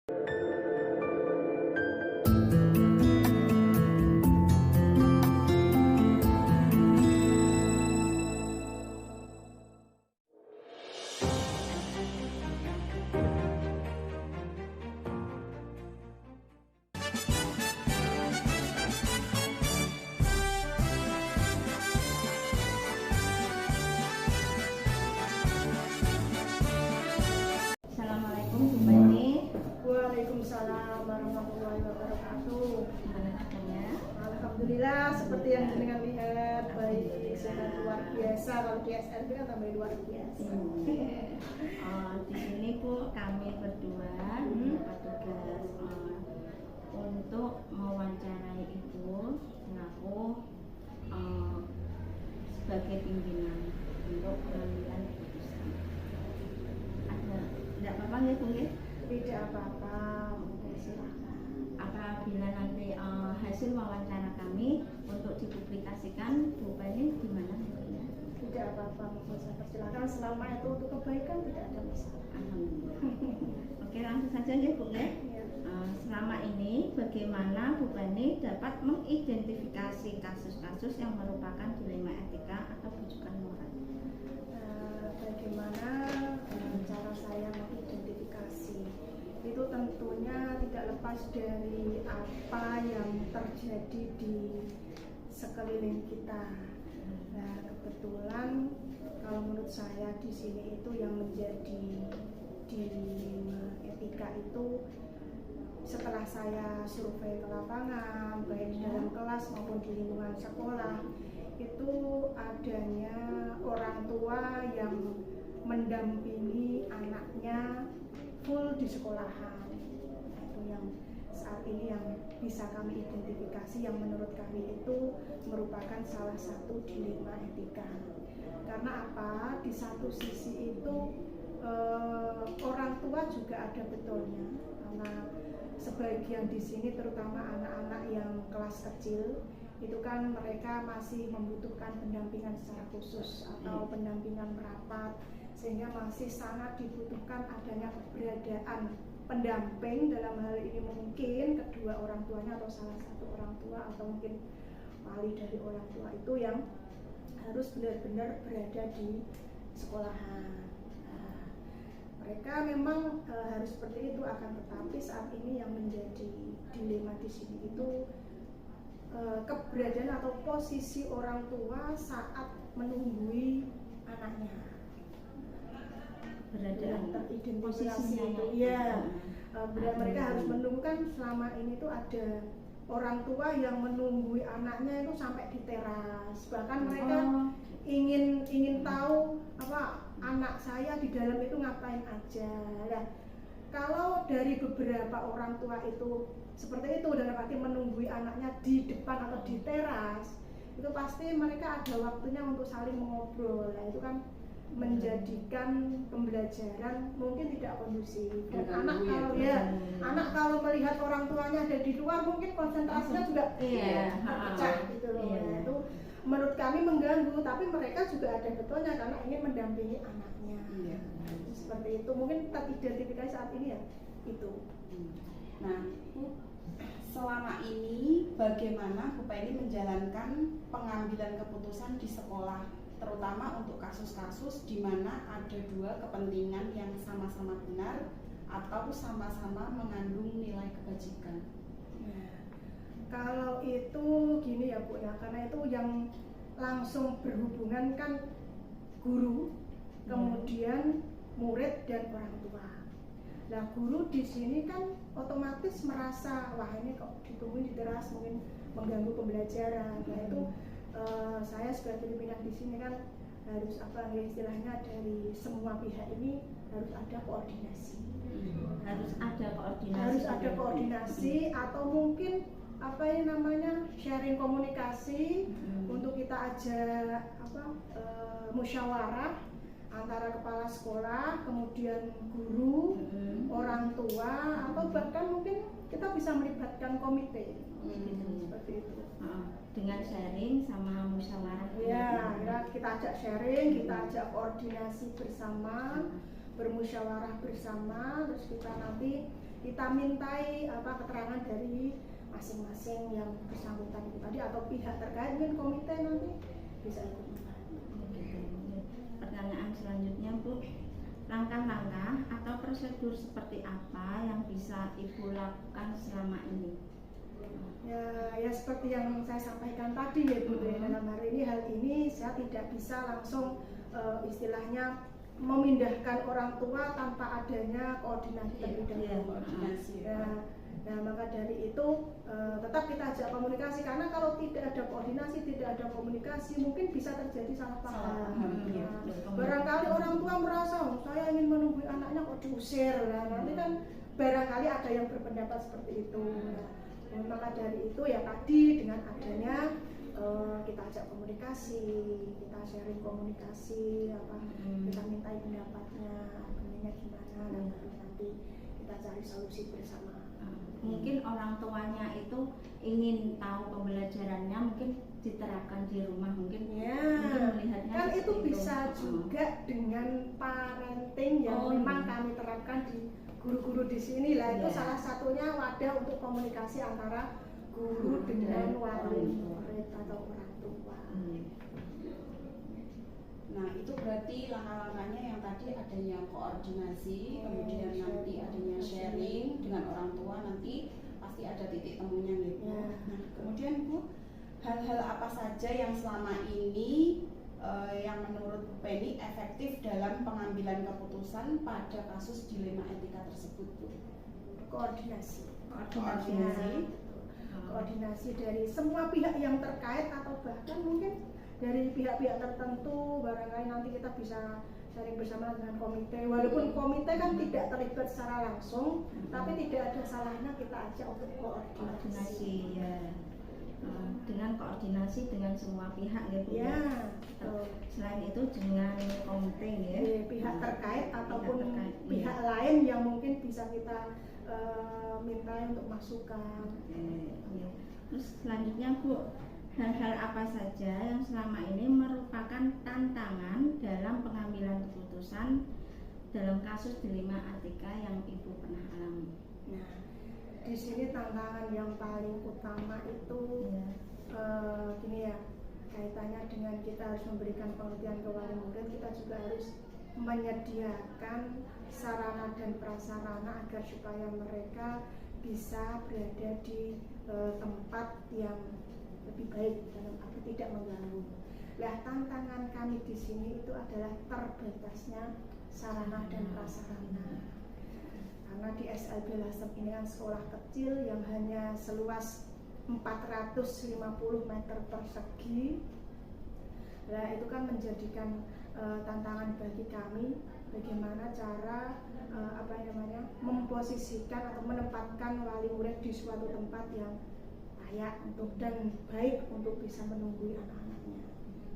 Assalamualaikum Bu Bani. Waalaikumsalam warahmatullahi wabarakatuh. Gimana kabarnya? Alhamdulillah, seperti yang jenengan lihat, baik, sangat luar biasa. Kalau di SRB kan tambah luar biasa. Di sini Bu, kami berdua dapat tugas untuk mewawancarai Ibu selaku sebagai pimpinan untuk pengambilan keputusan. Tidak apa-apa ya Bu ya? Tidak apa-apa, mungkin silakan. Apabila nanti hasil wawancara kami untuk dipublikasikan, Bu Bani gimana Bu ya? Tidak apa-apa, mungkin saya persilakan. Selama itu untuk kebaikan tidak ada masalah. Alhamdulillah. Oke, langsung saja ya Bu ya. Ya. Selama ini bagaimana Bu Bani dapat mengidentifikasi kasus-kasus yang merupakan dilema etika atau rujukan moral? Bagaimana cara saya mengidentifikasi itu tentunya tidak lepas dari apa yang terjadi di sekeliling kita. Nah, kebetulan kalau menurut saya di sini itu yang menjadi dilema etika itu setelah saya survei ke lapangan, baik di dalam kelas maupun di lingkungan sekolah, itu adanya orang tua yang mendampingi anaknya full di sekolahan. Itu yang saat ini yang bisa kami identifikasi, yang menurut kami itu merupakan salah satu dilema etika. Karena apa? Di satu sisi itu orang tua juga ada betulnya, karena sebagian di sini terutama anak-anak yang kelas kecil itu kan mereka masih membutuhkan pendampingan secara khusus atau pendampingan merapat, sehingga masih sangat dibutuhkan adanya keberadaan pendamping. Dalam hal ini mungkin kedua orang tuanya atau salah satu orang tua atau mungkin wali dari orang tua itu yang harus benar-benar berada di sekolahan. Mereka memang harus seperti itu, akan tetapi saat ini yang menjadi dilema di sini itu keberadaan atau posisi orang tua saat menunggui anaknya. Beradaan Teridentifikasi itu, ya. Mereka harus menunggu, kan selama ini tuh ada orang tua yang menunggui anaknya itu sampai di teras, bahkan mereka ingin tahu apa anak saya di dalam itu ngapain aja. Nah, kalau dari beberapa orang tua itu seperti itu, dalam arti menunggui anaknya di depan atau di teras, itu pasti mereka ada waktunya untuk saling mengobrol. Nah, itu kan menjadikan pembelajaran mungkin tidak kondusif. Dan anak kalau melihat orang tuanya ada di luar, mungkin konsentrasinya juga pecah gitu loh. Nah, itu menurut kami mengganggu, tapi mereka juga ada betulnya karena ingin mendampingi anaknya. Seperti itu, mungkin teridentifikasi saat ini ya itu. Nah, selama ini bagaimana Bu Penny menjalankan pengambilan keputusan di sekolah, terutama untuk kasus-kasus di mana ada dua kepentingan yang sama-sama benar atau sama-sama mengandung nilai kebajikan? Kalau itu gini ya Bu ya, karena itu yang langsung berhubungan kan guru, kemudian murid dan orang tua. Nah, guru di sini kan otomatis merasa wah ini kok ditungguin di teras mungkin mengganggu pembelajaran. Nah, itu saya sebagai pimpinan di sini kan harus istilahnya dari semua pihak ini harus ada koordinasi. Harus ada koordinasi atau mungkin sharing komunikasi untuk kita ajak musyawarah antara kepala sekolah, kemudian guru, orang tua, atau bahkan mungkin kita bisa melibatkan komite seperti itu. Dengan sharing sama musyawarah. Ya, kita ajak sharing, kita ajak koordinasi bersama, bermusyawarah bersama, terus kita nanti kita mintai keterangan dari masing-masing yang bersangkutan itu tadi atau pihak terkait mungkin komite nanti bisa ikut membantu. Pertanyaan selanjutnya Bu, langkah-langkah atau prosedur seperti apa yang bisa Ibu lakukan selama ini? Ya seperti yang saya sampaikan tadi ya Bu, dalam hari ini hal ini saya tidak bisa langsung istilahnya memindahkan orang tua tanpa adanya koordinasi terlebih dahulu. Nah maka dari itu tetap kita ajak komunikasi, karena kalau tidak ada koordinasi, tidak ada komunikasi mungkin bisa terjadi salah paham. Barangkali orang tua merasa saya ingin menunggu anaknya kok diusir, nanti kan barangkali ada yang berpendapat seperti itu. Maka dari itu ya tadi dengan adanya kita ajak komunikasi, kita sharing komunikasi, kita mintai pendapatnya, argumennya gimana, dan baru nanti kita cari solusi bersama. Mungkin orang tuanya itu ingin tahu pembelajarannya, mungkin diterapkan di rumah, mungkin melihatnya kan itu bisa itu. juga dengan parenting yang memang kami terapkan di guru-guru di sini lah. Itu salah satunya wadah untuk komunikasi antara guru dengan wali murid atau orang tua. Nah itu berarti langkah-langkahnya yang tadi adanya koordinasi, kemudian nanti adanya sharing dengan orang tua, nanti pasti ada titik temunya gitu. Nah kemudian Bu, hal-hal apa saja yang selama ini yang menurut Bu Penny efektif dalam pengambilan keputusan pada kasus dilema etika tersebut Bu? Koordinasi. Koordinasi dari semua pihak yang terkait atau bahkan mungkin dari pihak-pihak tertentu, barangkali nanti kita bisa sharing bersama dengan komite, walaupun komite kan tidak terlibat secara langsung, tapi tidak ada salahnya kita ajak untuk koordinasi. Dengan koordinasi dengan semua pihak ya Bu. Selain itu dengan komite ya, pihak terkait ataupun pihak lain yang mungkin bisa kita minta untuk masukan. Terus selanjutnya Bu, hal-hal apa saja yang selama ini merupakan tantangan dalam pengambilan keputusan dalam kasus dilema etika yang Ibu pernah alami? Nah, di sini tantangan yang paling utama itu gini ya, kaitannya dengan kita harus memberikan pengertian ke wali murid, kita juga harus menyediakan sarana dan prasarana agar supaya mereka bisa berada di tempat yang lebih baik dalam arti tidak mengganggu. Nah, tantangan kami di sini itu adalah terbatasnya sarana dan prasarana. Karena di SLB Lasem ini kan sekolah kecil yang hanya seluas 450 meter persegi. Nah, itu kan menjadikan tantangan bagi kami bagaimana cara memposisikan atau menempatkan wali murid di suatu tempat yang layak untuk dan baik untuk bisa menunggui anak-anaknya.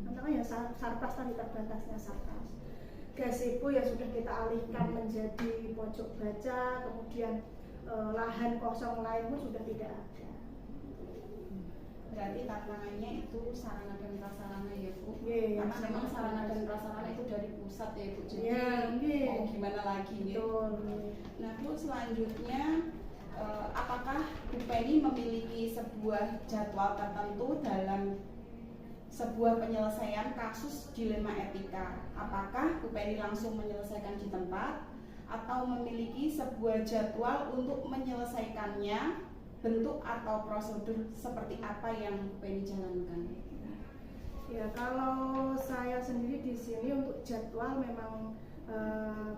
Makanya sarpas tadi terbatasnya sarpas. Gazebo yang sudah kita alihkan menjadi pojok baca, kemudian lahan kosong lain pun sudah tidak ada. Berarti tantangannya itu sarana dan prasarana ya Bu. Karena memang sarana dan prasarana itu dari pusat ya Bu. Jadi mau gimana lagi gitu. Nah Bu, selanjutnya apakah Bu Penny memiliki sebuah jadwal tertentu dalam sebuah penyelesaian kasus dilema etika? Apakah Bu Penny langsung menyelesaikan di tempat atau memiliki sebuah jadwal untuk menyelesaikannya, bentuk atau prosedur seperti apa yang Bu Penny jalankan? Ya, kalau saya sendiri di sini untuk jadwal memang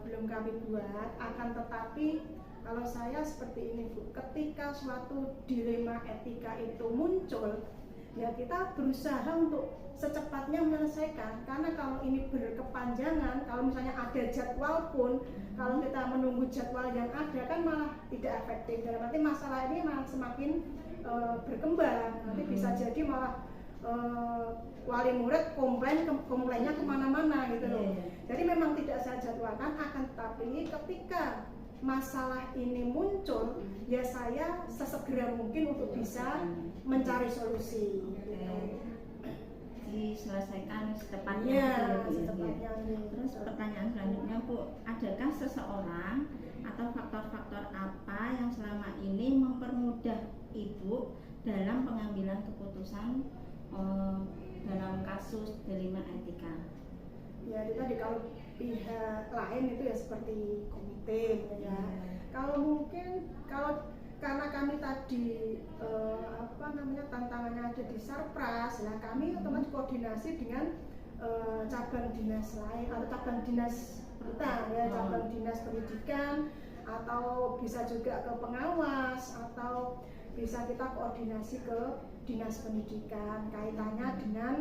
belum kami buat, akan tetapi kalau saya seperti ini Bu, ketika suatu dilema etika itu muncul, ya kita berusaha untuk secepatnya menyelesaikan. Karena kalau ini berkepanjangan, kalau misalnya ada jadwal pun, kalau kita menunggu jadwal yang ada kan malah tidak efektif. Dalam arti masalah ini malah semakin berkembang. Nanti bisa jadi malah wali murid komplainnya kemana-mana gitu loh. Jadi memang tidak saya jadwalkan, akan tetapi ketika masalah ini muncul, ya saya sesegera mungkin untuk bisa mencari solusi. Diselesaikan secepatnya. Secepatnya. Terus pertanyaan selanjutnya Bu, adakah seseorang atau faktor-faktor apa yang selama ini mempermudah ibu dalam pengambilan keputusan dalam kasus dilema etika? Ya itu tadi, kalau pihak lain itu ya seperti komite ya. Kalau mungkin karena kami tadi tantangannya ada di Sarpras, lah kami otomatis koordinasi dengan cabang dinas lain atau cabang dinas kita ya, cabang dinas pendidikan, atau bisa juga ke pengawas, atau bisa kita koordinasi ke dinas pendidikan kaitannya dengan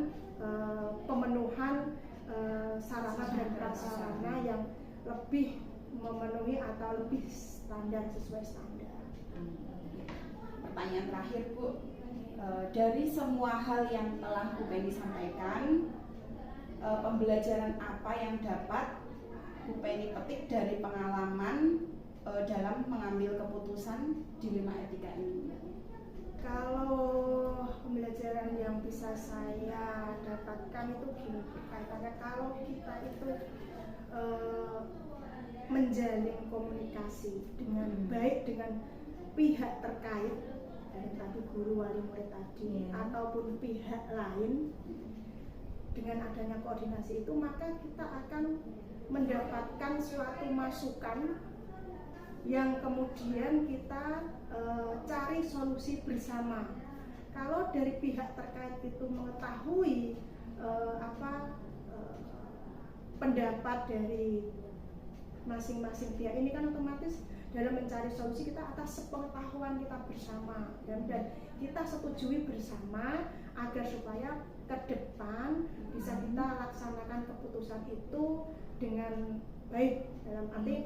pemenuhan sarana dan prasarana yang lebih memenuhi atau lebih standar, sesuai standar. Pertanyaan terakhir Bu, dari semua hal yang telah Bu Penny sampaikan, pembelajaran apa yang dapat Bu Penny petik dari pengalaman dalam mengambil keputusan dilema etika ini? Kalau pembelajaran yang bisa saya dapatkan itu gini, kaitannya kalau kita itu menjalin komunikasi dengan baik dengan pihak terkait, dari tadi guru, wali murid tadi, ataupun pihak lain, dengan adanya koordinasi itu maka kita akan mendapatkan suatu masukan yang kemudian kita cari solusi bersama. Kalau dari pihak terkait itu mengetahui pendapat dari masing-masing pihak ini, kan otomatis dalam mencari solusi kita atas sepengetahuan kita bersama, dan kita setujui bersama agar supaya ke depan bisa kita laksanakan keputusan itu dengan baik, dalam arti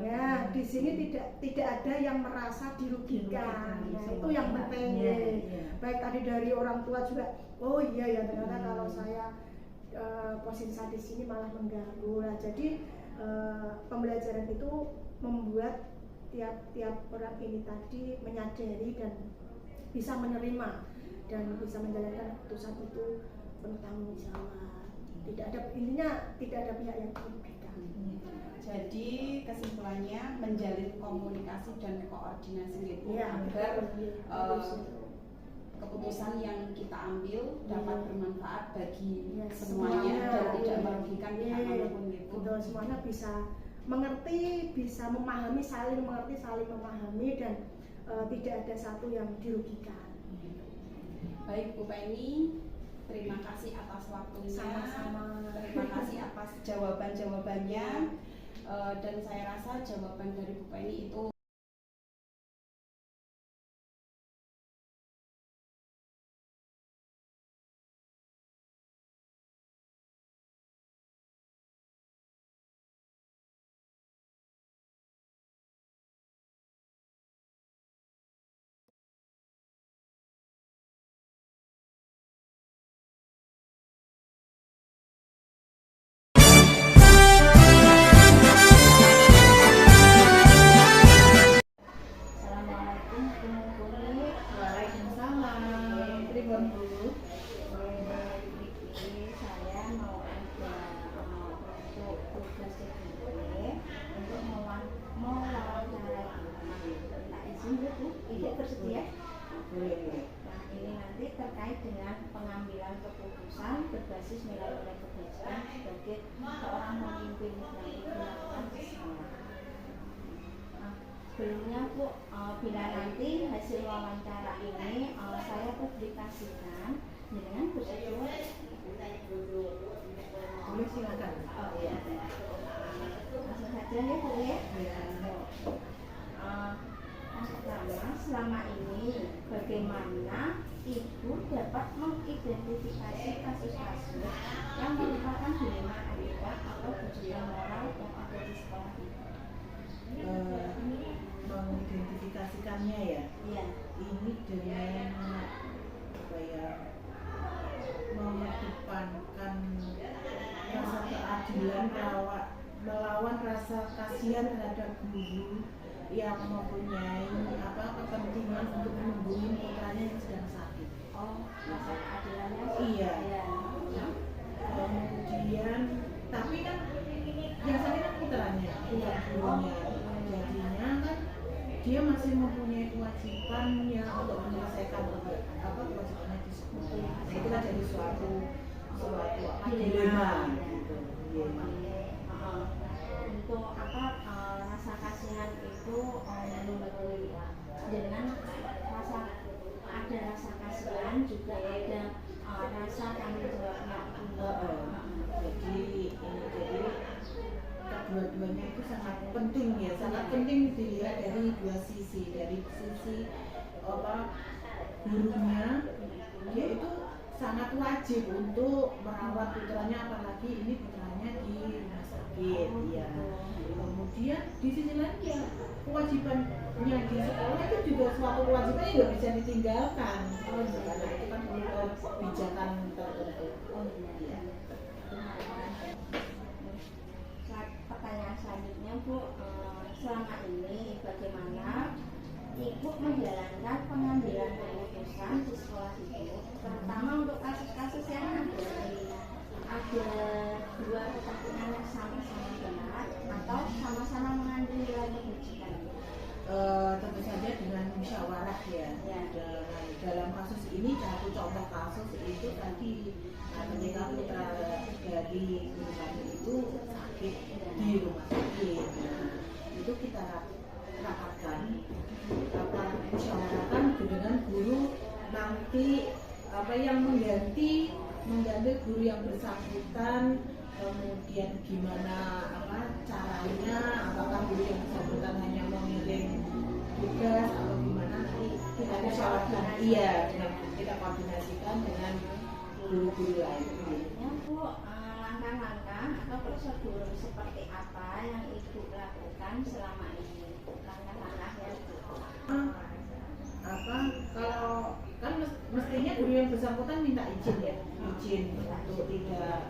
ya di sini tidak ada yang merasa dirugikan. Nah, itu yang penting. Baik tadi dari orang tua juga, oh iya ya ternyata kalau saya posisi saya di sini malah mengganggu. Nah, jadi pembelajaran itu membuat tiap orang ini tadi menyadari dan bisa menerima dan bisa menjalankan keputusan itu penuh tanggung jawab. Tidak ada pihak yang dirugikan. Jadi kesimpulannya menjalin komunikasi dan koordinasi itu agar keputusan yang kita ambil dapat bermanfaat bagi semuanya dan tidak merugikan pihak manapun gitu. Betul, semuanya bisa mengerti, bisa memahami, saling mengerti, saling memahami, dan tidak ada satu yang dirugikan. Baik Bu Penny, terima kasih atas waktunya. Sama-sama. Terima kasih atas jawaban-jawabannya. Dan saya rasa jawaban dari Bu Penny itu terkait dengan pengambilan keputusan berbasis nilai-nilai kebajikan sebagai seorang pemimpin yang dilakukan di sekolah. Sebelumnya Bu, bila nanti hasil wawancara ini saya publikasikan, dengan bersedia boleh silakan. Langsung saja ya Bu ya. Yang pertama, selama ini bagaimana Ibu dapat mengidentifikasi kasus-kasus yang merupakan dilema etika atau kejujuran moral yang ada di sekolah Ibu? Mengidentifikasikannya ya. Iya. Ini dengan mengedepankan rasa keadilan, melawan rasa kasihan terhadap guru yang mempunyai kepentingan untuk menunggu putranya yang sedang sakit. Oh, rasa keadilannya? Iya. Ya. Kemudian, tapi kan yang sakit kan putranya, bukan gurunya. Jadinya dia masih mempunyai kewajibannya untuk menyelesaikan kewajibannya di sekolah. Nah, itu kan jadi suatu dilema gitu. Untuk rasa kasihan itu memberi dengan ada rasa kasihan juga ada rasa tanggung jawabnya. Jadi kedua-duanya itu sangat penting ya, sangat penting dilihat dari dua sisi. Dari sisi gurunya, dia itu sangat wajib untuk merawat putranya, apalagi ini putranya di rumah sakit ya. Kemudian di sisi lain ya kewajibannya di sekolah itu juga suatu kewajiban yang nggak bisa ditinggalkan. Karena itu kan kebijakan tertentu. Pertanyaan selanjutnya Bu, selama ini bagaimana Ibu menjalankan pengambilan keputusan di sekolah Ibu, terutama untuk kasus-kasus yang ada dua kepentingan yang sama-sama benar atau sama-sama mengambil nilai kebajikan? Tentu saja dengan musyawarah ya. Dalam kasus ini, satu contoh kasus itu tadi ketika putra dari guru kami itu sakit di rumah sakit. Nah, itu kita rapatkan, musyawarahkan dengan guru nanti yang mengganti guru yang bersangkutan, kemudian gimana caranya, apakah guru yang bersangkutan hanya mengirim tugas atau gimana, nanti kita musyawarahkan. Iya, kita koordinasikan dengan guru-guru lain. Ya Bu, langkah-langkah atau prosedur seperti apa yang Ibu lakukan selama ini? Langkah-langkahnya kalau kan mestinya guru yang bersangkutan minta izin ya, izin untuk tidak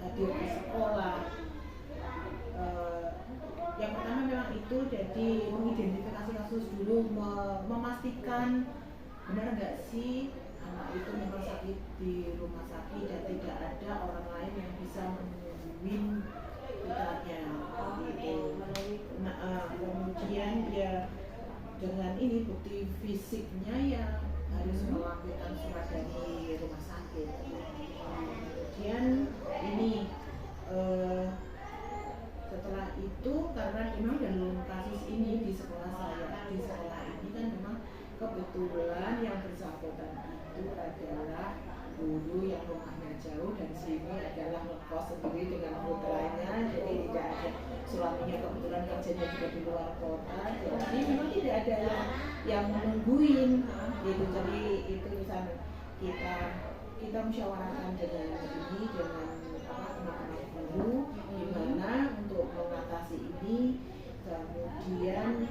hadir di sekolah. Yang pertama memang itu jadi mengidentifikasi kasus dulu, memastikan benar nggak sih anak itu memang sakit di rumah sakit dan tidak ada orang lain yang bisa menungguin putranya gitu. Kemudian ya dengan ini bukti fisiknya ya harus melakukan surat dari rumah sakit. Kemudian ini setelah itu, karena memang dalam kasus ini di sekolah ini kan memang kebetulan yang bersangkutan itu adalah guru yang rumahnya jauh dan sini adalah ngekos sendiri dengan putranya, jadi tidak ada, suaminya kebetulan kerjanya juga di luar kota, jadi memang tidak ada yang menungguin gitu. Jadi itu kita musyawarahkan dengan teman-teman guru gimana untuk mengatasi ini. Kemudian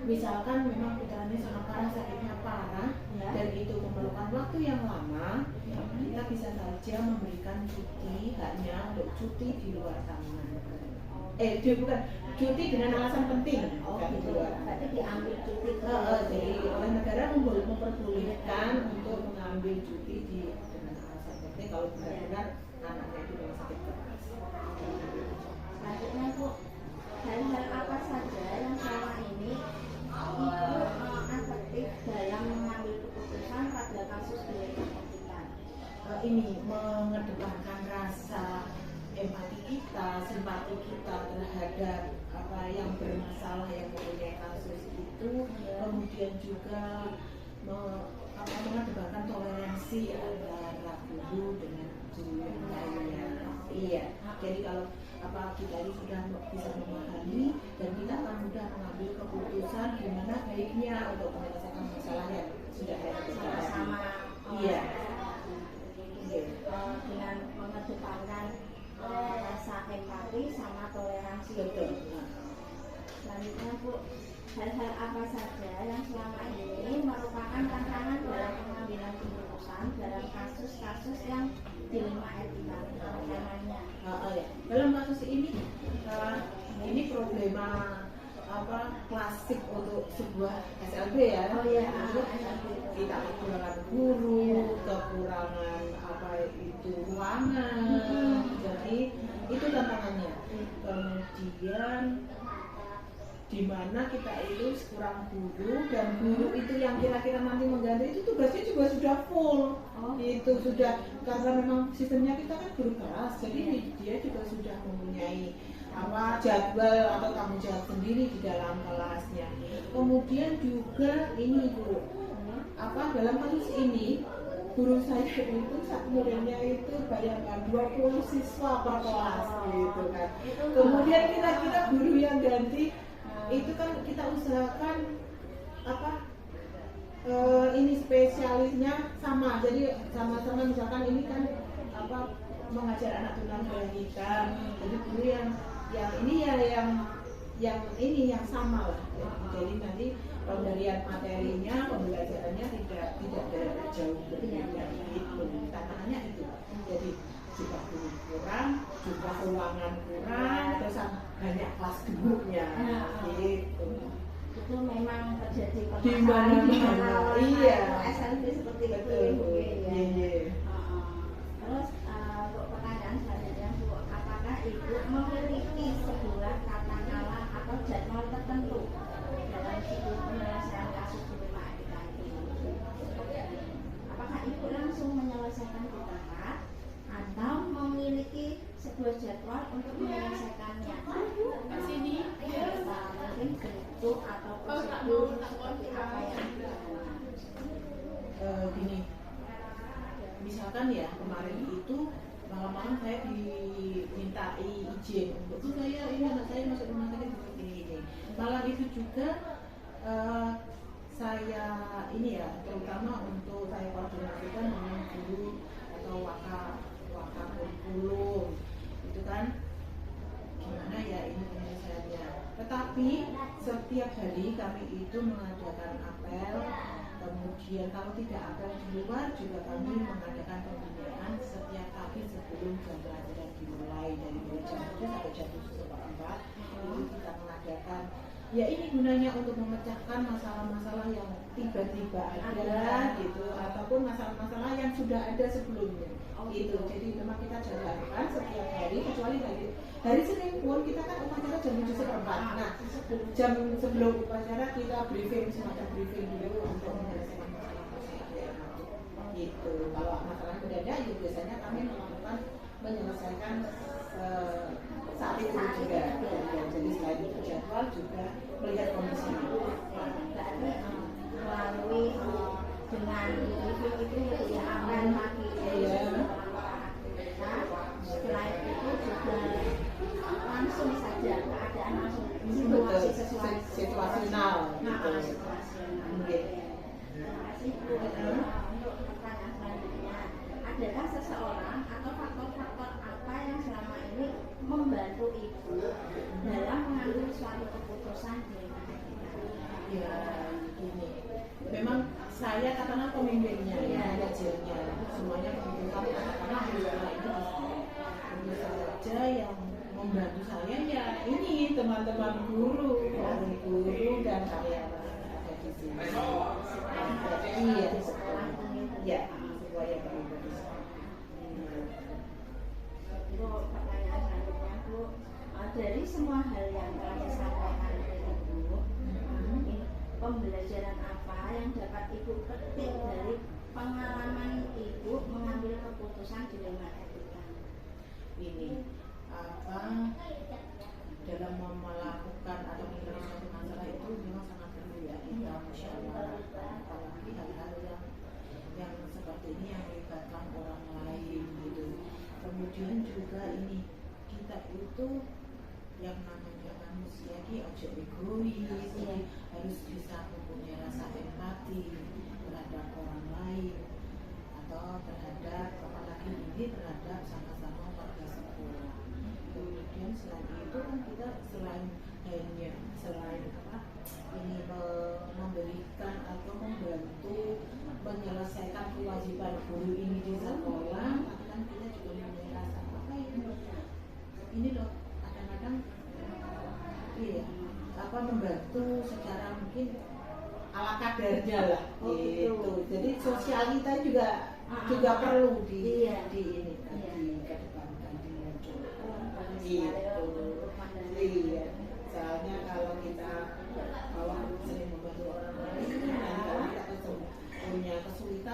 misalkan memang putranya sangat parah, sakitnya parah dan itu memerlukan waktu yang lama, kita bisa saja memberikan cuti, haknya untuk cuti di luar taman. Bukan cuti dengan alasan penting, di luar. Berarti diambil cuti. Jadi oleh negara memperbolehkan untuk mengambil cuti dengan alasan penting kalau benar-benar anaknya itu rumah sakit keras. Selanjutnya Bu, hal-hal apa saja yang selama ini Ibu efektif dalam mengambil keputusan pada kasus kepentingan? Ini mengedepankan rasa empati kita, simpati kita terhadap apa yang bermasalah, yang mempunyai kasus itu, kemudian juga mengedepankan toleransi antara guru dengan guru yang lainnya. Iya, jadi kalau kita ini sudah bisa memahami dan kita akan mudah mengambil keputusan gimana baiknya untuk menyelesaikan masalah yang sudah ada sama-sama. Iya. Dengan mengedepankan rasa empati sama toleransi. Betul. Selanjutnya Bu, hal-hal apa saja yang selama ini merupakan tantangan dalam pengambilan keputusan dalam kasus-kasus yang dilema etika tantangannya? Dalam kasus ini problema klasik untuk sebuah SLB ya. Kita kekurangan guru, kekurangan ruangan. Jadi itu tantangannya. Kemudian di di mana kita itu kurang guru, dan guru itu yang kira-kira nanti mengganti itu tugasnya juga sudah full. Itu sudah, karena memang sistemnya kita kan guru kelas, jadi dia juga sudah mempunyai jadwal atau tanggung jawab sendiri di dalam kelasnya. Kemudian juga ini Bu, dalam kasus ini guru saya itu muridnya itu bayangkan 20 siswa per kelas gitu kan. Kemudian kira-kira guru yang ganti itu kan kita usahakan ini spesialisnya sama, jadi sama-sama, misalkan ini kan mengajar anak tunanetra, jadi guru yang ini yang sama lah. Jadi nanti pemberian materinya, pembelajarannya tidak jauh berbeda itu. Tantangannya itu. Jadi jika guru kurang, jumlah ruangan kurang, terus banyak kelas duduknya. Gitu. Itu memang terjadi di mana-mana. Iya. SMP seperti itu. Iya. Terus untuk pertanyaan selanjutnya Bu, apakah Ibu memiliki sebuah tata cara atau jadwal tertentu dalam siklus penyelesaian kasus dilema etika ini? Apakah Ibu langsung menyelesaikan di tempat atau memiliki sebuah jadwal untuk menyelesaikannya? Mungkin bentuk atau prosedur seperti apa yang gini, misalkan ya kemarin itu malam-malam saya dimintai izin untuk saya ini anak saya masuk rumah sakit seperti ini. Malam itu juga saya ini ya, terutama untuk saya koordinasikan dengan guru atau waka kurikulum itu kan gimana ya ini penyelesaiannya. Tetapi setiap hari kami itu mengadakan apel, kemudian kalau tidak apel di luar juga kami mengadakan pembinaan setiap pagi sebelum jam pelajaran dimulai dari jam 7 sampai jam 7:04. Itu kita mengadakan, ya ini gunanya untuk memecahkan masalah-masalah yang tiba-tiba ada gitu, ataupun masalah-masalah yang sudah ada sebelumnya. Gitu. Jadi memang kita jalankan setiap hari, kecuali hari Senin pun kita kan upacara jam 7:04. Nah, jam sebelum upacara kita briefing, semacam briefing dulu untuk menyelesaikan masalah-masalah gitu. Kalau masalah mendadak, ya biasanya kami melakukan menyelesaikan saat itu juga. Jadi selain itu jadwal juga melihat kondisi. Berarti melalui dengan briefing itu ya akan lagi setelah itu juga langsung saja keadaan langsung situasional gitu. Terima kasih Bu. Untuk pertanyaan selanjutnya, adakah seseorang atau faktor-faktor apa yang selama ini membantu Ibu dalam mengambil suatu keputusan di ya ini memang saya katakan pemimpinnya manajernya semuanya menentukan katakanlah ini saja yang membantu saya ya ini teman-teman guru dan karyawan ada di sini. Iya ya supaya berubah. Itu pertanyaan selanjutnya Bu, dari semua hal yang telah disampaikan oleh Ibu, pembelajaran apa yang dapat Ibu petik dari pengalaman Ibu mengambil keputusan dilema etika? Ini dalam melakukan atau menyelesaikan suatu masalah itu memang sangat perlu ya kita musyawarah, apalagi hal-hal yang seperti ini yang melibatkan orang lain gitu. Kemudian juga ini kita itu yang namanya manusia ini ojo egois, harus bisa mempunyai rasa empati terhadap orang lain atau terhadap apalagi ini terhadap sama-sama warga sekolah. Kemudian selain itu kan kita selain ini memberikan atau membantu menyelesaikan kewajiban guru ini di sekolah, kan kita juga mempunyai rasa ini loh kadang-kadang membantu secara mungkin ala kadarnya lah gitu. Jadi sosial kita juga perlu di kedepankan, dimunculkan gitu. Iya, soalnya kalau kita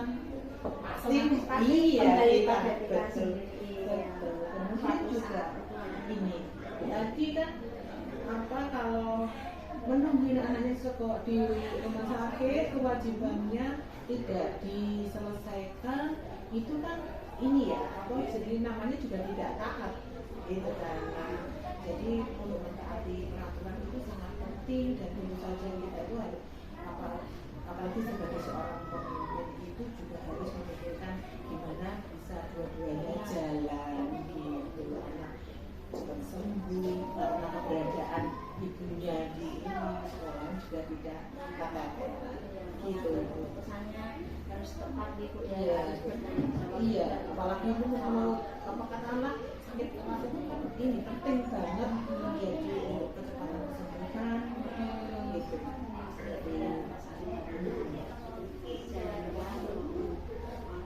keputusan pasti Pasti iya kembali kita pada kita betul sendiri, ya. betul. Kemudian juga ini tadi kan apa kalau menungguin anaknya sekolah di rumah sakit kewajibannya tidak diselesaikan itu kan ini ya apa jadi namanya juga tidak taat gitu kan. Nah, jadi untuk mentaati peraturan itu sangat penting dan tentu saja kita itu harus apalagi sebagai seorang pemimpin itu juga harus memikirkan gimana bisa dua-duanya jalan gitu anak cepat sembuh karena keberadaan ibunya di sekolah juga tidak kata gitu. Keputusannya harus tepat gitu ya, Iya, harus bertanggung jawab. iya, apalagi itu kalau apa kata anak sakit keras itu kan ini penting banget jadi untuk kecepatan kesembuhan gitu.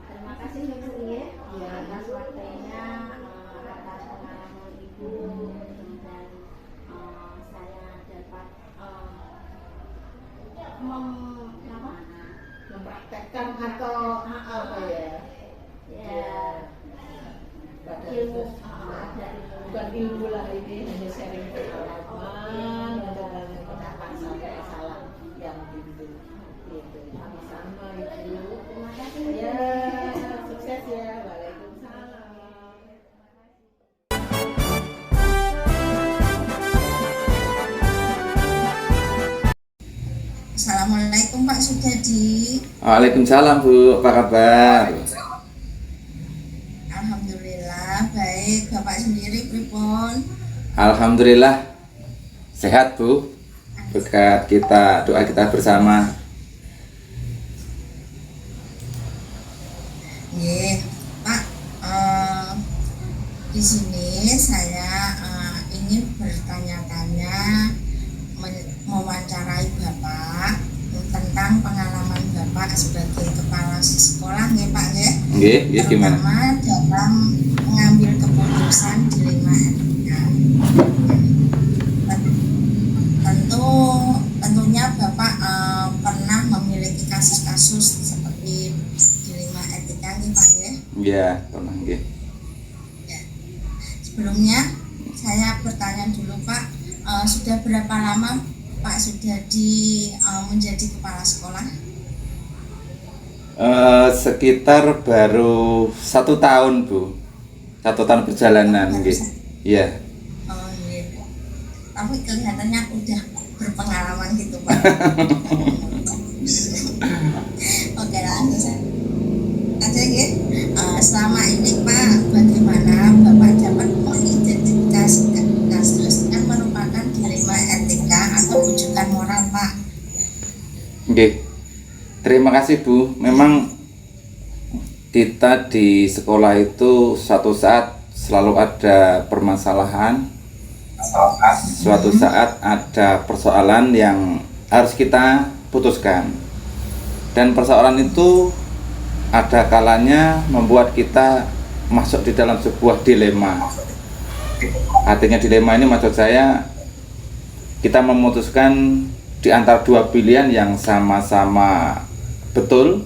Terima kasih ya Bu ya, Ya. atas waktunya, atas pengalaman Ibu, dan saya dapat Mempraktekkan atau apa ya? ya Pada ilmu, itu, ada ilmu. bukan ilmu lah ini hanya sharing pengalaman untuk mencapai masalah yang gitu sama-sama Ibu. Terima kasih Ya, Bu. sukses ya. Waalaikumsalam. Assalamualaikum Pak Sudadi. Waalaikumsalam Bu, apa kabar? Alhamdulillah baik. Bapak sendiri pripun? Alhamdulillah sehat Bu. Berkat doa kita bersama. Nggih, Pak. Di sini saya ingin bertanya-tanya mewawancarai Bapak tentang pengalaman Bapak sebagai kepala sekolah nggih Pak nggih. Nggih, gimana? Terutama dalam mengambil keputusan dilema etika. Tentunya Bapak pernah memiliki kasus-kasus seperti dilema etika nih Pak ya. Iya, pernah nggih. Ya. Sebelumnya saya bertanya dulu Pak, sudah berapa lama Pak Sudadi menjadi kepala sekolah? Sekitar baru 1 tahun Bu. 1 tahun perjalanan nggih. Iya. Oh iya. Tapi kelihatannya udah berpengalaman gitu Pak. Oke langsung aja ya. Selama ini Pak, bagaimana Bapak dapat mengidentifikasi kasus yang merupakan dilema etika atau rujukan moral Pak? Nggih. Terima kasih Bu. Memang kita di sekolah itu suatu saat selalu ada permasalahan. Suatu saat ada persoalan yang harus kita putuskan. Dan persoalan itu ada kalanya membuat kita masuk di dalam sebuah dilema. Artinya dilema ini maksud saya kita memutuskan di antara dua pilihan yang sama-sama betul,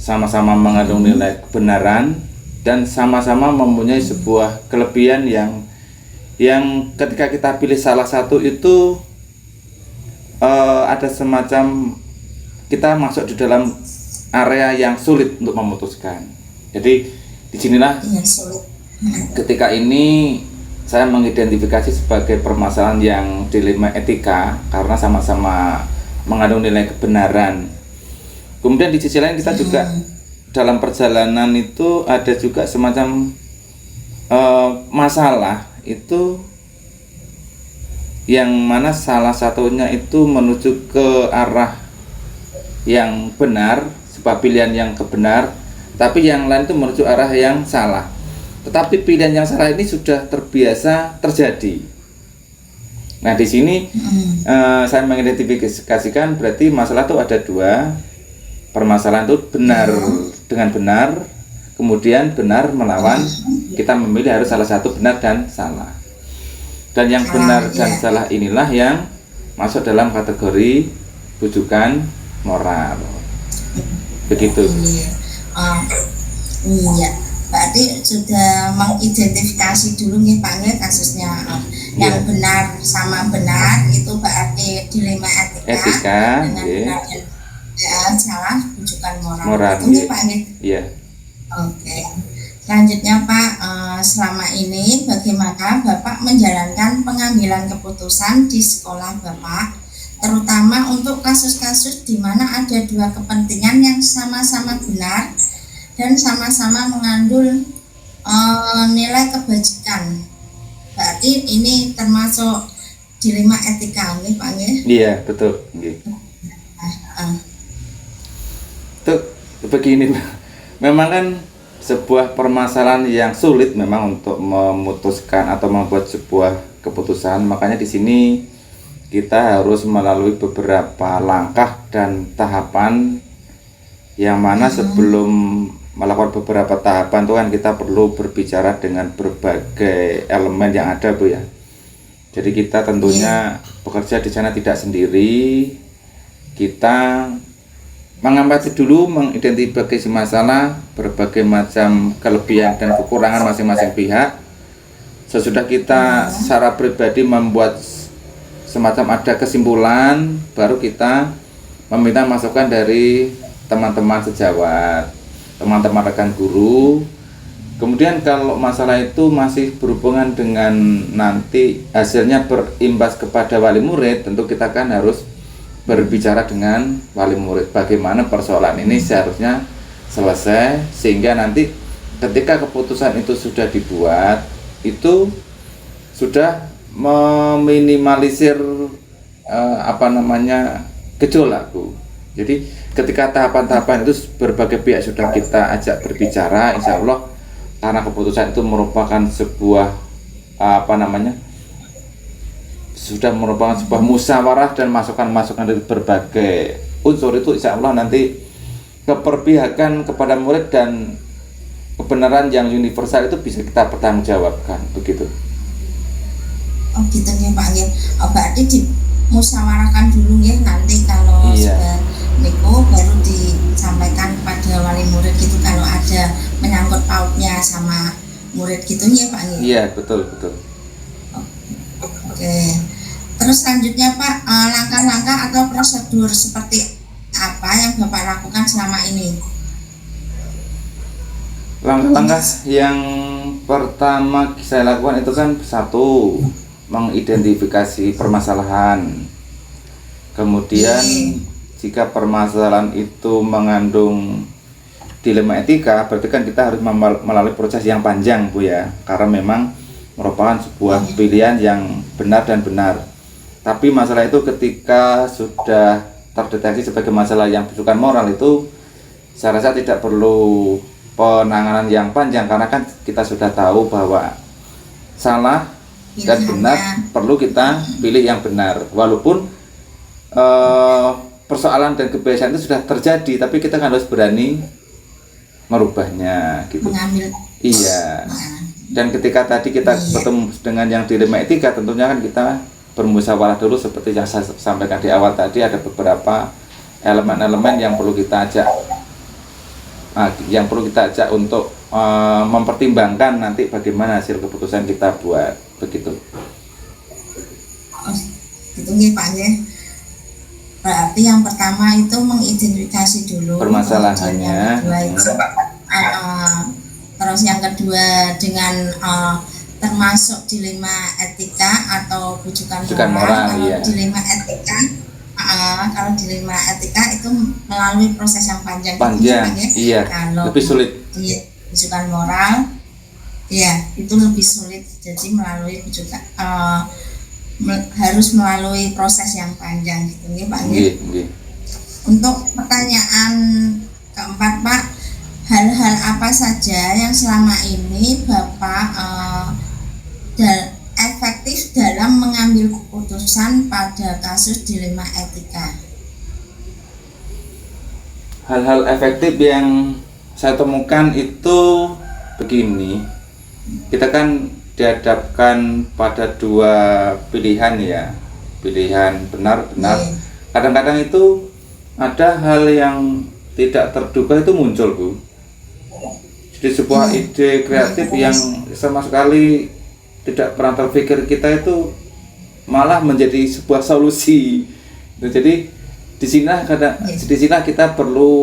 sama-sama mengandung nilai kebenaran, dan sama-sama mempunyai sebuah kelebihan yang ketika kita pilih salah satu itu ada semacam kita masuk di dalam area yang sulit untuk memutuskan. Jadi disinilah ketika ini saya mengidentifikasi sebagai permasalahan yang dilema etika karena sama-sama mengandung nilai kebenaran. Kemudian di sisi lain kita juga dalam perjalanan itu ada juga semacam masalah itu yang mana salah satunya itu menuju ke arah yang benar, sebuah pilihan yang kebenar, tapi yang lain itu menuju arah yang salah. Tetapi pilihan yang salah ini sudah terbiasa terjadi. Nah di sini saya mengidentifikasikan berarti masalah itu ada dua. Permasalahan itu benar dengan benar, kemudian benar melawan kita memilih harus salah satu benar dan salah. Dan yang benar dan salah inilah yang masuk dalam kategori rujukan moral. Begitu. Uh, iya, berarti sudah mengidentifikasi dulu nih Pak nggih kasusnya yang benar sama benar itu berarti dilema etika dengan benar dan salah rujukan moral. Itu nih Pak nggih. Iya. Oke. Selanjutnya Pak, selama ini bagaimana Bapak menjalankan pengambilan keputusan di sekolah Bapak, terutama untuk kasus-kasus di mana ada dua kepentingan yang sama-sama benar dan sama-sama mengandung nilai kebajikan. Berarti ini termasuk dilema etika nih Pak nggih? Iya, betul nggih. Tuh begini Pak. Memang kan sebuah permasalahan yang sulit memang untuk memutuskan atau membuat sebuah keputusan. Makanya di sini kita harus melalui beberapa langkah dan tahapan yang mana sebelum melakukan beberapa tahapan itu kan kita perlu berbicara dengan berbagai elemen yang ada Bu ya. Jadi kita tentunya bekerja di sana tidak sendiri. Kita mengamati dulu, mengidentifikasi masalah, berbagai macam kelebihan dan kekurangan masing-masing pihak. Sesudah kita secara pribadi membuat semacam ada kesimpulan, baru kita meminta masukan dari teman-teman sejawat, teman-teman rekan guru. Kemudian kalau masalah itu masih berhubungan dengan nanti hasilnya berimbas kepada wali murid, tentu kita kan harus berbicara dengan wali murid bagaimana persoalan ini seharusnya selesai, sehingga nanti ketika keputusan itu sudah dibuat itu sudah meminimalisir gejolak Bu. Jadi ketika tahapan-tahapan itu berbagai pihak sudah kita ajak berbicara, insya Allah karena keputusan itu merupakan sebuah sudah merupakan sebuah musyawarah dan masukan-masukan dari berbagai unsur, itu insya Allah nanti keperpihakan kepada murid dan kebenaran yang universal itu bisa kita pertanggungjawabkan, begitu. Oh gitu nih Pak ya. Oh, berarti dimusyawarahkan dulu ya, nanti kalau sudah niku baru disampaikan pada wali murid gitu kalau ada menyangkut pautnya sama murid gitu ya Pak ya. Iya betul. Oke. Terus selanjutnya Pak, langkah-langkah atau prosedur seperti apa yang Bapak lakukan selama ini? Langkah-langkah yang pertama saya lakukan itu kan satu, mengidentifikasi permasalahan. Kemudian jika permasalahan itu mengandung dilema etika, berarti kan kita harus melalui proses yang panjang Bu ya, karena memang merupakan sebuah pilihan yang benar dan benar. Tapi masalah itu ketika sudah terdeteksi sebagai masalah yang bukan moral itu saya rasa tidak perlu penanganan yang panjang, karena kan kita sudah tahu bahwa salah dan benar perlu kita pilih yang benar. Walaupun persoalan dan kebiasaan itu sudah terjadi, tapi kita harus berani merubahnya gitu. Iya. Dan ketika tadi kita bertemu dengan yang dilema etika, tentunya kan kita bermusyawarah dulu seperti yang saya sampaikan di awal tadi, ada beberapa elemen-elemen yang perlu kita ajak untuk mempertimbangkan nanti bagaimana hasil keputusan kita buat, begitu. Itu nih Pak ya. Berarti yang pertama itu mengidentifikasi dulu permasalahannya. Terus yang kedua dengan termasuk dilema etika atau rujukan moral. Kalau dilema etika, kalau dilema etika itu melalui proses yang panjang. Iya. Kalau lebih sulit. Iya, rujukan moral, iya itu lebih sulit. Jadi melalui rujukan harus melalui proses yang panjang gitu nih Pak. Untuk pertanyaan keempat Pak, hal-hal apa saja yang selama ini Bapak efektif dalam mengambil keputusan pada kasus dilema etika? Hal-hal efektif yang saya temukan itu begini, kita kan dihadapkan pada dua pilihan ya, pilihan benar-benar. Kadang-kadang itu ada hal yang tidak terduga itu muncul Bu. di sebuah ide kreatif yang sama sekali tidak pernah terpikir kita itu malah menjadi sebuah solusi. Jadi di sini kita perlu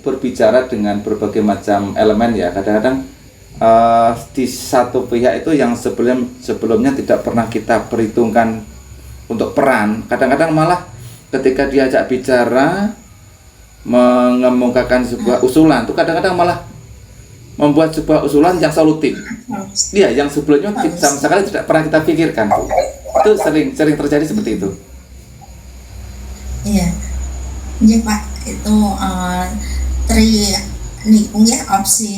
berbicara dengan berbagai macam elemen ya. Kadang-kadang di satu pihak itu yang sebelumnya tidak pernah kita perhitungkan untuk peran, kadang-kadang malah ketika diajak bicara mengemukakan sebuah usulan itu kadang-kadang malah membuat sebuah usulan yang solutif. Iya, yang sebelumnya sama sekali tidak pernah kita pikirkan. Itu sering terjadi seperti itu. Iya, iya Pak, itu nikung ya, opsi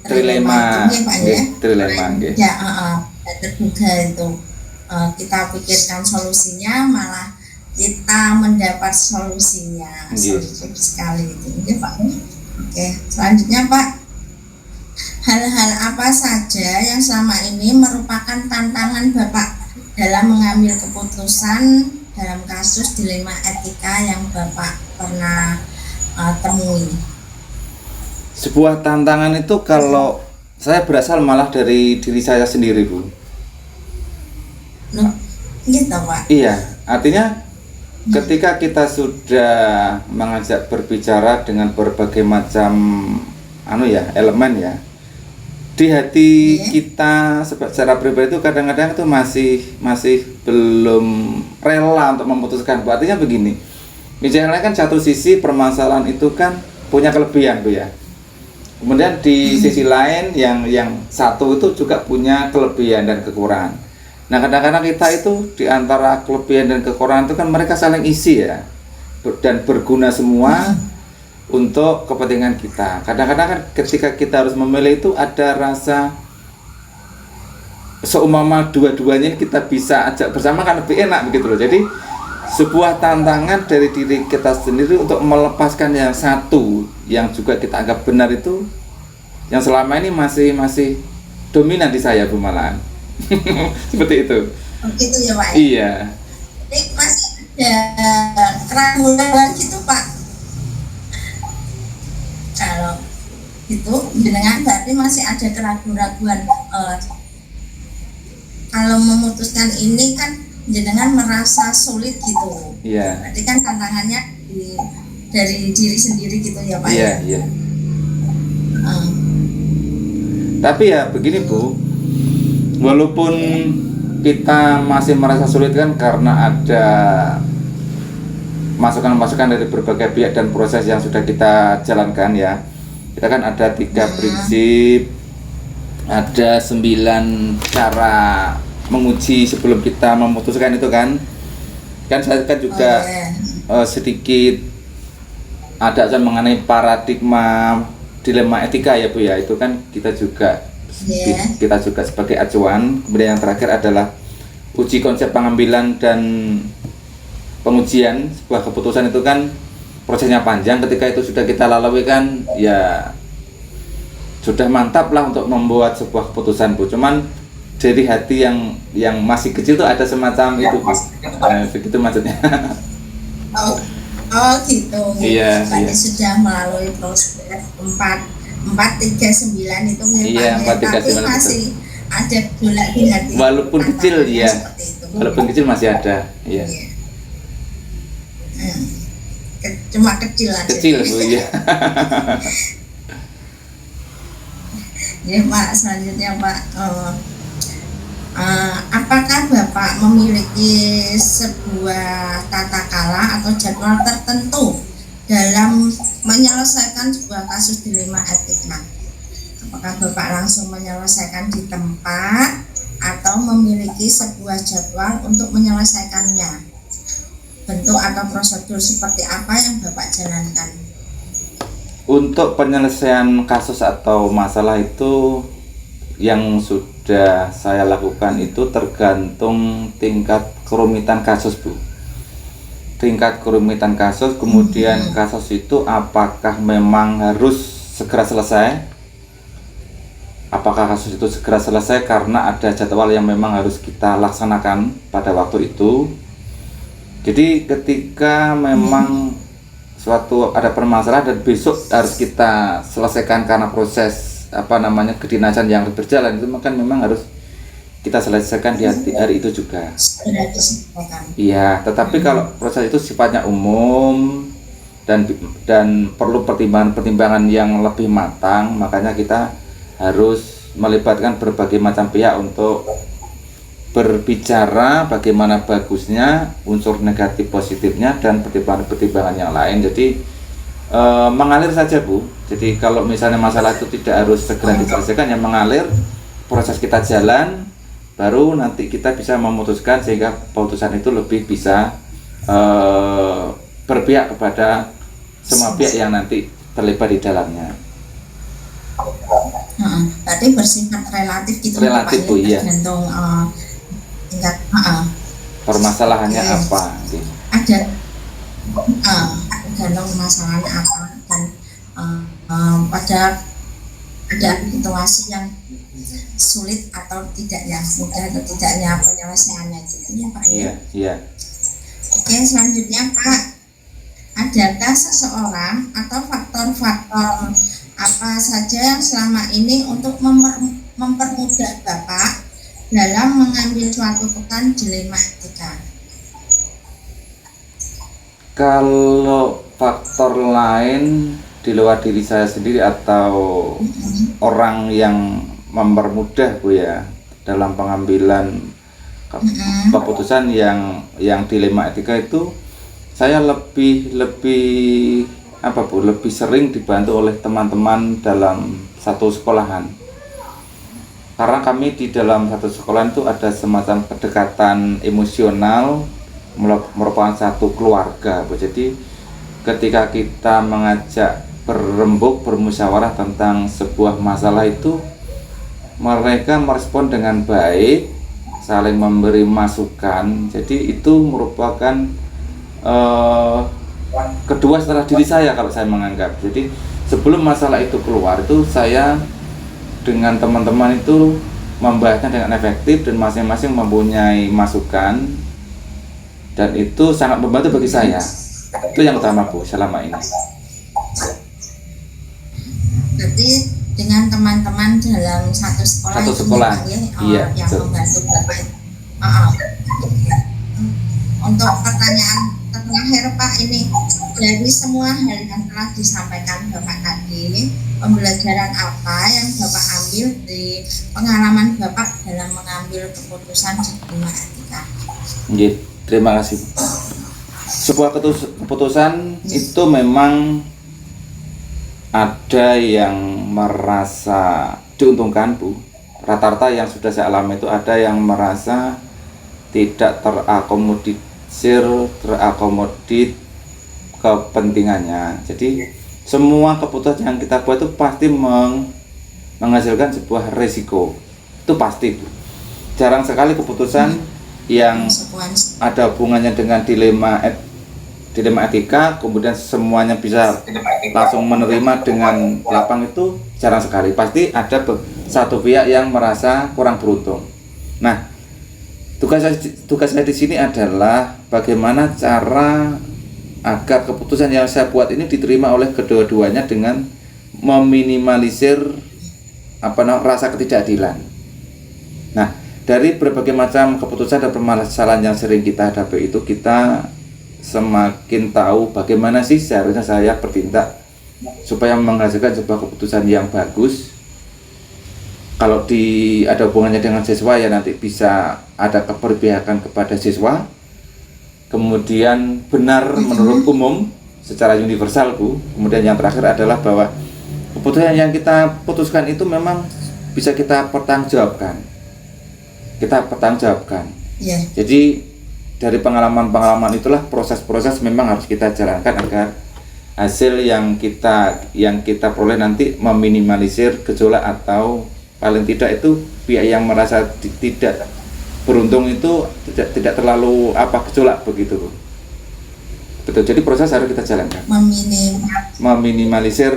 trilema itu ya Pak ya. Trilema nggih. Ya, terduga itu kita pikirkan solusinya malah kita mendapat solusinya. Solutif sekali itu ya Pak. Oke, selanjutnya Pak, hal-hal apa saja yang selama ini merupakan tantangan Bapak dalam mengambil keputusan dalam kasus dilema etika yang Bapak pernah temui? Sebuah tantangan itu kalau saya berasal malah dari diri saya sendiri, Bu. Loh, gitu Pak? Iya, artinya ketika kita sudah mengajak berbicara dengan berbagai macam elemen ya, di hati kita secara pribadi itu kadang-kadang itu masih belum rela untuk memutuskan. Artinya begini, misalnya kan satu sisi permasalahan itu kan punya kelebihan, Bu ya. Kemudian di sisi lain yang satu itu juga punya kelebihan dan kekurangan. Nah, kadang-kadang kita itu di antara kelebihan dan kekurangan itu kan mereka saling isi ya, dan berguna semua untuk kepentingan kita. Kadang-kadang kan ketika kita harus memilih itu ada rasa seumpama dua-duanya kita bisa ajak bersama kan lebih enak begitu loh. Jadi sebuah tantangan dari diri kita sendiri untuk melepaskan yang satu yang juga kita anggap benar itu yang selama ini masih dominan di saya, Bu, malahan. Seperti itu. Oh, gitu ya Pak? Iya. Jadi masih ada keraguan gitu Pak? Kalau itu dengan berarti masih ada keraguan-keraguan. Kalau memutuskan ini kan jenengan merasa sulit gitu. Iya. Berarti kan tantangannya dari diri sendiri gitu ya Pak? Iya, iya. Tapi ya begini, Bu, walaupun kita masih merasa sulit kan karena ada masukan-masukan dari berbagai pihak dan proses yang sudah kita jalankan ya. Kita kan ada 3 prinsip, ada 9 cara menguji sebelum kita memutuskan itu kan. Kan saya kan juga sedikit ada mengenai paradigma dilema etika ya, Bu ya. Itu kan kita juga sebagai acuan. Kemudian yang terakhir adalah uji konsep pengambilan dan pengujian sebuah keputusan. Itu kan prosesnya panjang. Ketika itu sudah kita lalui kan ya sudah mantap lah untuk membuat sebuah keputusan, Bu. Cuman dari hati yang masih kecil tuh ada semacam itu, Bu. Begitu maksudnya. Oh gitu. Iya, Berarti sudah melalui proses 439 itu iya, 439 tapi masih ada gula di hati. Walaupun kecil ya. Walaupun kecil masih ada. Iya. Cuma kecil aja. Kecil, Bu, iya. Ya Pak, selanjutnya Pak, apakah Bapak memiliki sebuah tata cara atau jadwal tertentu dalam menyelesaikan sebuah kasus dilema etika? Apakah Bapak langsung menyelesaikan di tempat atau memiliki sebuah jadwal untuk menyelesaikannya? Bentuk atau prosedur seperti apa yang Bapak jalankan? Untuk penyelesaian kasus atau masalah itu yang sudah saya lakukan itu tergantung tingkat kerumitan kasus, Bu. Tingkat kerumitan kasus, kemudian kasus itu apakah memang harus segera selesai? Apakah kasus itu segera selesai karena ada jadwal yang memang harus kita laksanakan pada waktu itu? Jadi ketika memang suatu ada permasalahan dan besok harus kita selesaikan karena proses kedinasan yang berjalan itu kan memang harus kita selesaikan di hari itu juga. Segera diselesaikan. Iya, tetapi kalau proses itu sifatnya umum dan perlu pertimbangan-pertimbangan yang lebih matang, makanya kita harus melibatkan berbagai macam pihak untuk berbicara bagaimana bagusnya, unsur negatif positifnya, dan pertimbangan-pertimbangan yang lain. Jadi mengalir saja Bu. Jadi kalau misalnya masalah itu tidak harus segera diselesaikan, yang mengalir, proses kita jalan, baru nanti kita bisa memutuskan sehingga keputusan itu lebih bisa berpihak kepada semua pihak yang nanti terlibat di dalamnya. Berarti bersifat relatif gitu Relatif, Pak, Bu, ya, iya. tergantung tingkat Permasalahannya Oke. apa? ada tergantung masalahnya apa, dan pada ada situasi yang sulit atau tidak, ya mudah atau tidaknya penyelesaiannya gitu ya Pak. Iya, iya. Oke, selanjutnya Pak, adakah seseorang atau faktor-faktor apa saja yang selama ini untuk mempermudah Bapak dalam mengambil suatu pekan dilema etika? Kalau faktor lain di luar diri saya sendiri atau orang yang mempermudah Bu ya dalam pengambilan keputusan yang dilema etika itu, saya lebih apa Bu, lebih sering dibantu oleh teman-teman dalam satu sekolahan. Karena kami di dalam satu sekolahan itu ada semacam kedekatan emosional, merupakan satu keluarga Bu. Jadi ketika kita mengajak berembuk, bermusyawarah tentang sebuah masalah itu, mereka merespon dengan baik, saling memberi masukan. Jadi itu merupakan kedua setelah diri saya kalau saya menganggap. Jadi sebelum masalah itu keluar itu saya dengan teman-teman itu membahasnya dengan efektif dan masing-masing mempunyai masukan, dan itu sangat membantu bagi saya. Itu yang utama Bu selama ini. Berarti dengan teman-teman dalam satu sekolah, Satu sekolah, iya, yang betul. membantu Bapak. Untuk pertanyaan terakhir Pak, ini dari semua hal yang telah disampaikan Bapak tadi, pembelajaran apa yang Bapak ambil di pengalaman Bapak dalam mengambil keputusan di dilema etika? Nggih, terima kasih. Sebuah keputusan itu memang ada yang merasa diuntungkan Bu. Rata-rata yang sudah saya alami itu ada yang merasa tidak terakomodir kepentingannya. Jadi semua keputusan yang kita buat itu pasti menghasilkan sebuah risiko. Itu pasti Bu. Jarang sekali keputusan yang ada hubungannya dengan dilema etika kemudian semuanya bisa langsung menerima dengan lapang, itu jarang sekali. Pasti ada satu pihak yang merasa kurang beruntung. Nah, tugas saya di sini adalah bagaimana cara agar keputusan yang saya buat ini diterima oleh kedua-duanya dengan meminimalisir rasa ketidakadilan. Nah, dari berbagai macam keputusan dan permasalahan yang sering kita hadapi itu, kita semakin tahu bagaimana sih seharusnya saya bertindak supaya menghasilkan sebuah keputusan yang bagus. Kalau ada hubungannya dengan siswa, ya nanti bisa ada keberpihakan kepada siswa. Kemudian benar menurut umum secara universal Bu. Kemudian yang terakhir adalah bahwa keputusan yang kita putuskan itu memang bisa kita pertanggungjawabkan. Yeah. Jadi dari pengalaman-pengalaman itulah proses-proses memang harus kita jalankan agar hasil yang kita peroleh nanti meminimalisir gejolak, atau paling tidak itu pihak yang merasa tidak beruntung itu tidak terlalu gejolak begitu. Betul. Jadi proses harus kita jalankan. Meminimalisir.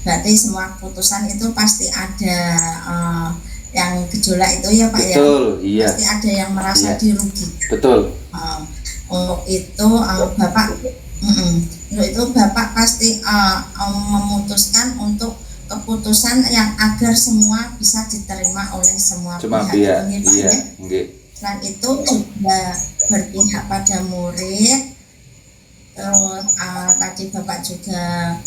Berarti semua keputusan itu pasti ada yang gejolak itu ya Pak. Betul, ya. iya. Pasti ada yang merasa iya. dirugi. Betul. Untuk itu Bapak Untuk itu Bapak pasti memutuskan untuk keputusan yang agar semua bisa diterima oleh semua pihak. Ini, Pak, iya, ya. Selain itu juga berpihak pada murid. Terus tadi Bapak juga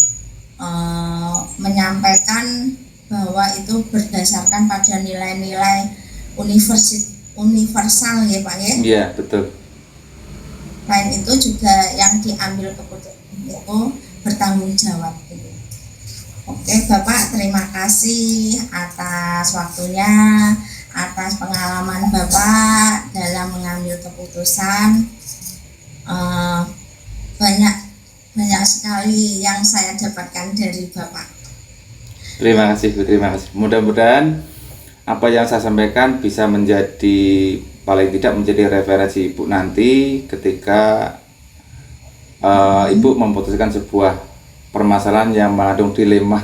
menyampaikan bahwa itu berdasarkan pada nilai-nilai universal ya Pak ya. Iya, betul. Selain itu juga yang diambil keputusan itu bertanggung jawab gitu. Oke Bapak, terima kasih atas waktunya, atas pengalaman Bapak dalam mengambil keputusan. Banyak sekali yang saya dapatkan dari Bapak. Terima kasih. Mudah-mudahan apa yang saya sampaikan bisa menjadi, paling tidak menjadi referensi Ibu nanti ketika Ibu memutuskan sebuah permasalahan yang mengandung dilema.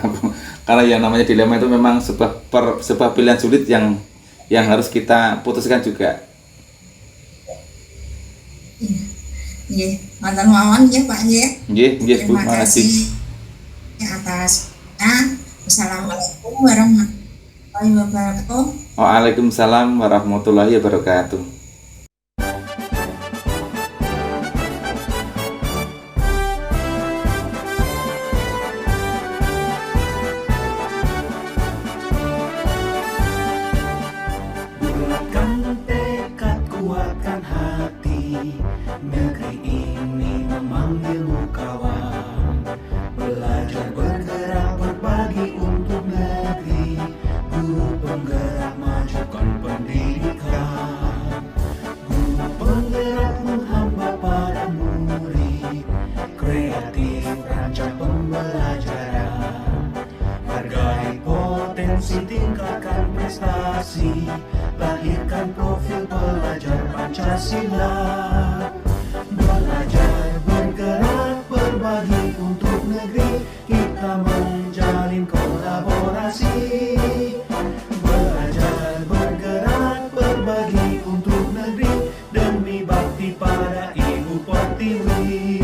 Karena yang namanya dilema itu memang sebuah pilihan sulit yang harus kita putuskan juga. Iya, matur nuwun ya Pak ya. Nggih, Bu, terima kasih atas. Assalamualaikum warahmatullahi wabarakatuh. Waalaikumsalam warahmatullahi wabarakatuh. Bulatkan tekad, kuatkan hati, negeri ini memanggilmu kawan. Belajar bergerak berbagi untuk negeri, guru penggerak majukan pendidikan. Guru penggerak menghamba pada murid, kreatif rancang pembelajaran. Hargai potensi, tingkatkan prestasi, lahirkan profil pelajar Pancasila. Belajar bergerak berbagi untuk negeri, kita menjalin kolaborasi. Belajar bergerak berbagi untuk negeri, demi bakti pada Ibu Pertiwi.